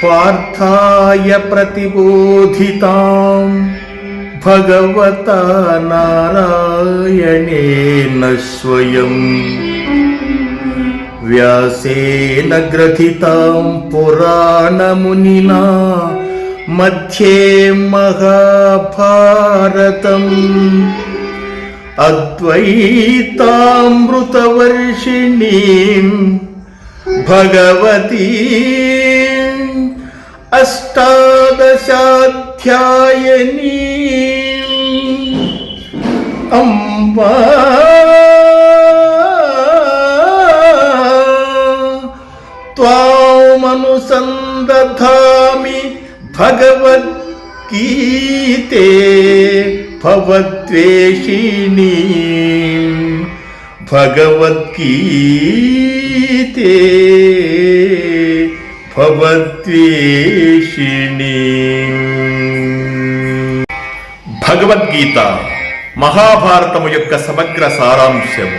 పార్థాయ ప్రతిబోధితాం భగవతా నారాయణేన స్వయం వ్యాసేన గ్రథితాం పురాణమునినా మధ్యే మహాభారతం అద్వైతామృతవర్షిణీం భగవతీ అష్టాదశాధ్యాయనీ అంబా త్వామనుసందధామి భగవద్గీతే భవద్వేషిణీ భగవద్గీతే భవద్వేషిణీ. భగవద్గీత మహాభారతము యొక్క సమగ్ర సారాంశము.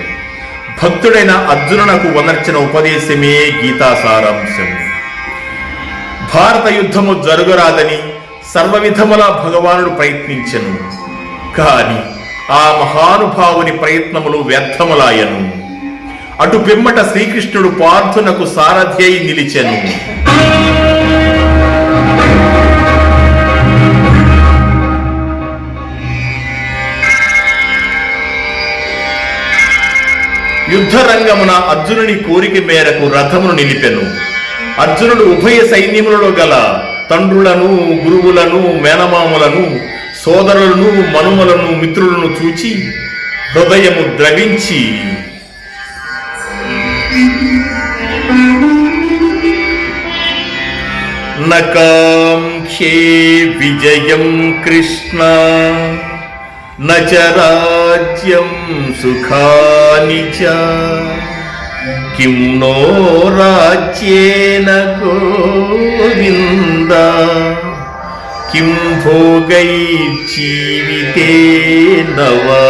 భక్తుడైన అర్జునునకు వనర్చిన ఉపదేశమే గీతా సారాంశము. భారత యుద్ధము జరగరాదని సర్వవిధములా భగవానుడు ప్రయత్నించెను. కాని ఆ మహానుభావుని ప్రయత్నములు వ్యర్థములాయను. అటు పిమ్మట శ్రీకృష్ణుడు పార్థునకు సారథి అయి నిలిచెను. యుద్ధరంగమున అర్జునుని కోరిక మేరకు రథమును నిలిపెను. అర్జునుడు ఉభయ సైన్యములలో గల తండ్రులను, గురువులను, మేనమాములను, సోదరులను, మనుమలను, మిత్రులను చూచి హృదయము ద్రవించి నకాంక్షే విజయం కృష్ణ నచ రాజ్యం సుఖాని చ కిం నో రాజ్యేన గోవింద కిం భోగైర్జీవితేన వా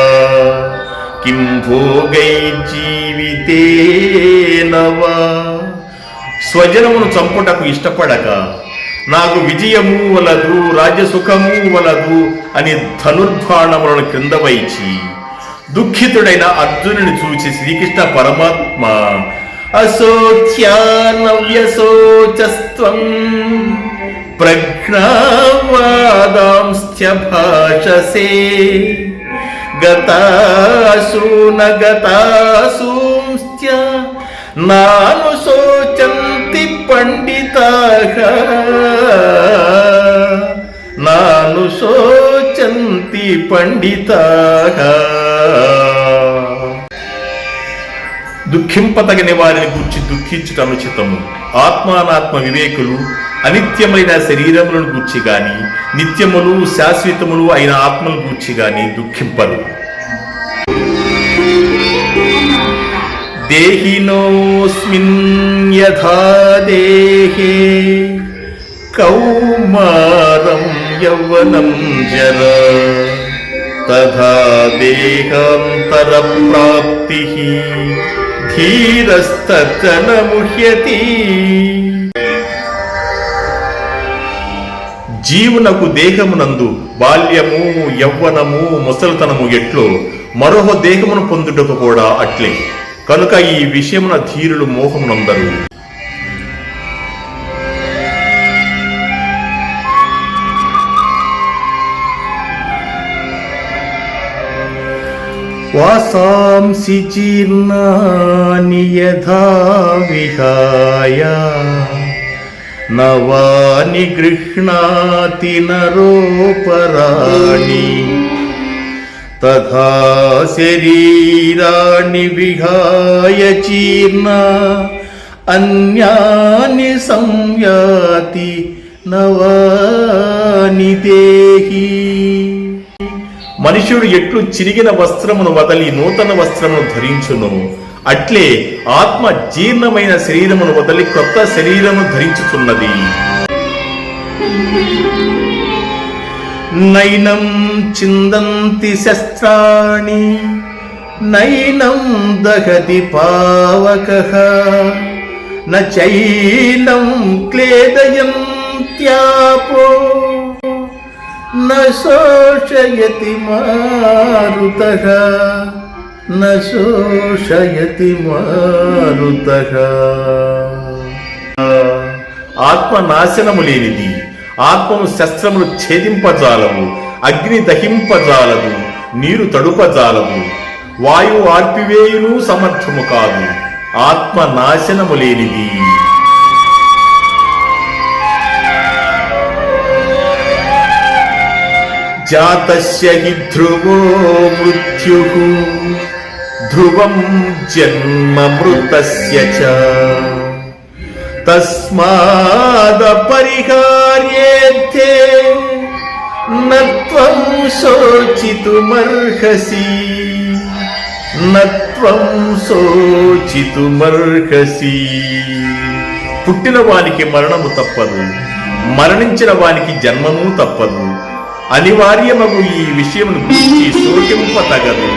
కిం భోగైర్జీవితేన వా. స్వజనమును చంపుటకు ఇష్టపడక నాకు విజయము వలదు, రాజ్యసుఖము వలదు అని ధనుర్బాణములను క్రింద వైచి దుఃఖితుడైన అర్జునుని చూచి శ్రీకృష్ణ పరమాత్మ అశోచ్యానవ్యశోచస్త్వం ప్రజ్ఞావాదాంశ్చ భాషసే గతాసూన గతాసూంశ్చ నానుశోచంతి పండితాః నానుశోచంతి పండితాః. దుఃఖింపతగని వారిని గురించి దుఃఖించుట అనుచితము. ఆత్మానాత్మ వివేకులు అనిత్యమైన శరీరములను గూర్చి గాని నిత్యములు శాశ్వతములు అయిన ఆత్మను గూర్చి గాని దుఃఖింపరు. దేహినోస్మిన్ యథా దేహే కౌమారం యౌవనం జరా తథా దేహాంతర ప్రాప్తిః ధీరస్తత్ర న ముహ్యతి. జీవునకు దేహమునందు బాల్యము, యవ్వనము, ముసలితనము ఎట్లో మరో దేహమును పొందుటకు కూడా అట్లే. కనుక ఈ విషయమున ధీరులు మోహమునందరు. వాసాంసి జీర్ణాని యథా విహాయ నవాని గృహ్ణాతి నరోపరాణి తథా శరీరాణి విహాయ జీర్ణ అన్యాని సంయాతి నవాని దేహి. మనుష్యుడు ఎట్లు చిరిగిన వస్త్రమును వదలి నూతన వస్త్రమును ధరించును, అట్లే ఆత్మ జీర్ణమైన శరీరమును వదలి కొత్త శరీరమును ధరించుతున్నది. నైనం చిందంతి శస్త్రాణి నైనం దహతి పావకః న చైనం క్లేదయంత్యాపో న శోషయతి మారుతః న శోషయతి మారుతః. ఆత్మ నాశనము లేనిది. ఆత్మను శస్త్రములు ఛేదింపజాలవు, అగ్ని దహింపజాలదు, నీరు తడుపజాలవు, వాయువు ఆర్పివేయును సమర్థము కాదు. ఆత్మ నాశనము లేనిది. జాతస్య హి ధ్రువో మృత్యుః ధ్రువం జన్మ మృతస్య చ తస్మాదపరిహార్యేత్తే నత్వం శోచితుమర్హసి నత్వం శోచితుమర్హసి. పుట్టిన వానికి మరణము తప్పదు, మరణించిన వానికి జన్మము తప్పదు. అనివార్యమగు ఈ విషయమును గురించి శోకింప తగదు.